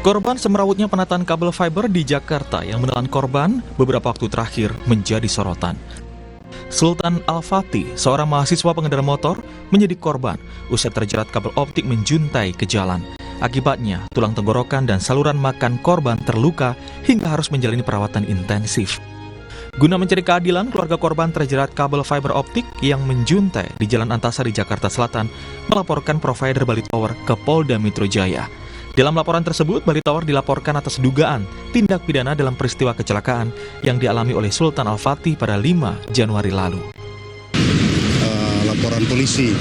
Korban semerawutnya penataan kabel fiber di Jakarta yang menelan korban beberapa waktu terakhir menjadi sorotan. Sultan Al-Fatih, seorang mahasiswa pengendara motor, menjadi korban usai terjerat kabel optik menjuntai ke jalan. Akibatnya, tulang tenggorokan dan saluran makan korban terluka hingga harus menjalani perawatan intensif. Guna mencari keadilan, keluarga korban terjerat kabel fiber optik yang menjuntai di Jalan Antasari, Jakarta Selatan, melaporkan provider Bali Tower ke Polda Metro Jaya. Dalam laporan tersebut, Bali Tower dilaporkan atas dugaan tindak pidana dalam peristiwa kecelakaan yang dialami oleh Sultan Al-Fatih pada 5 Januari lalu. Laporan polisi,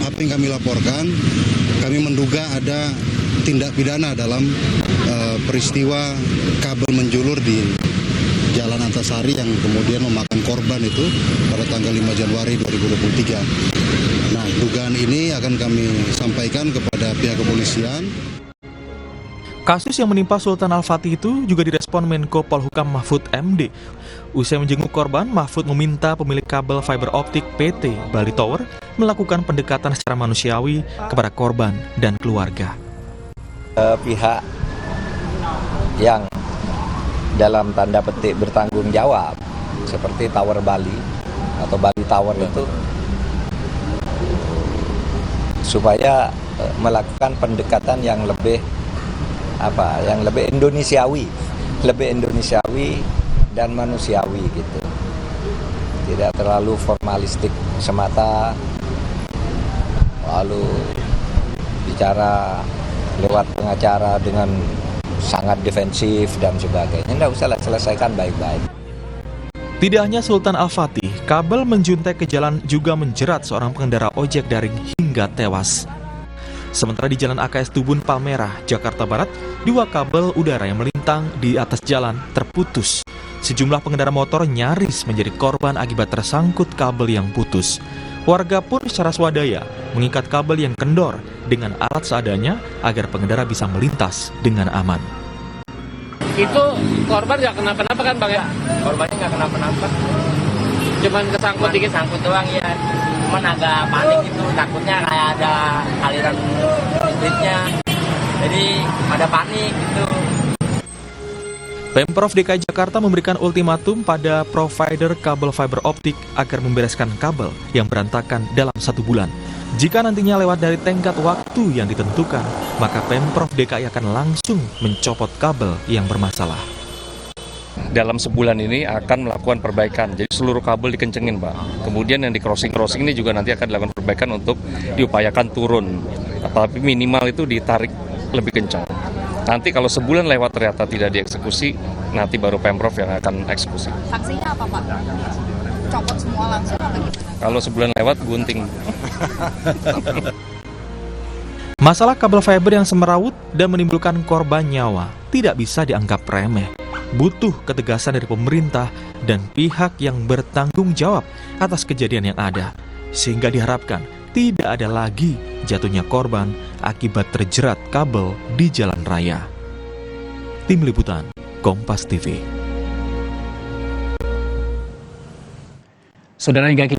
apa yang kami laporkan, kami menduga ada tindak pidana dalam peristiwa kabel menjulur di Jalan Antasari yang kemudian memakan korban itu pada tanggal 5 Januari 2023. Nah, dugaan ini akan kami sampaikan kepada pihak kepolisian. Kasus yang menimpa Sultan Al-Fatih itu juga direspon Menko Polhukam Mahfud MD. Usai menjenguk korban, Mahfud meminta pemilik kabel fiber optik PT Bali Tower melakukan pendekatan secara manusiawi kepada korban dan keluarga. Pihak yang dalam tanda petik bertanggung jawab seperti Tower Bali atau Bali Tower itu supaya melakukan pendekatan yang lebih Indonesiawi dan manusiawi gitu. Tidak terlalu formalistik semata, lalu bicara lewat pengacara dengan sangat defensif dan sebagainya. Tidak usah selesaikan baik-baik. Tidak hanya Sultan Al-Fatih, kabel menjuntai ke jalan juga menjerat seorang pengendara ojek daring hingga tewas. Sementara di Jalan AKS Tubun Palmerah, Jakarta Barat, 2 kabel udara yang melintang di atas jalan terputus. Sejumlah pengendara motor nyaris menjadi korban akibat tersangkut kabel yang putus. Warga pun secara swadaya mengikat kabel yang kendor dengan alat seadanya agar pengendara bisa melintas dengan aman. Itu korban nggak kenapa-napa kan Bang ya? Korbannya nggak kenapa-napa. Cuman kesangkut dikit. Sangkut doang ya. Cuman agak panik gitu, takutnya kayak ada aliran listriknya. Jadi ada panik gitu. Pemprov DKI Jakarta memberikan ultimatum pada provider kabel fiber optik agar membereskan kabel yang berantakan dalam 1 bulan. Jika nantinya lewat dari tenggat waktu yang ditentukan, maka Pemprov DKI akan langsung mencopot kabel yang bermasalah. Dalam sebulan ini akan melakukan perbaikan, jadi seluruh kabel dikencengin Pak. Kemudian yang di crossing ini juga nanti akan dilakukan perbaikan untuk diupayakan turun, tapi minimal itu ditarik lebih kencang. Nanti kalau sebulan lewat ternyata tidak dieksekusi, nanti baru Pemprov yang akan eksekusi. Sanksinya apa Pak? Copot semua langsung atau gimana? Kalau sebulan lewat, gunting. Masalah kabel fiber yang semerawut dan menimbulkan korban nyawa tidak bisa dianggap remeh. Butuh ketegasan dari pemerintah dan pihak yang bertanggung jawab atas kejadian yang ada, sehingga diharapkan tidak ada lagi jatuhnya korban akibat terjerat kabel di jalan raya. Tim Liputan, Kompas TV. Saudara, hingga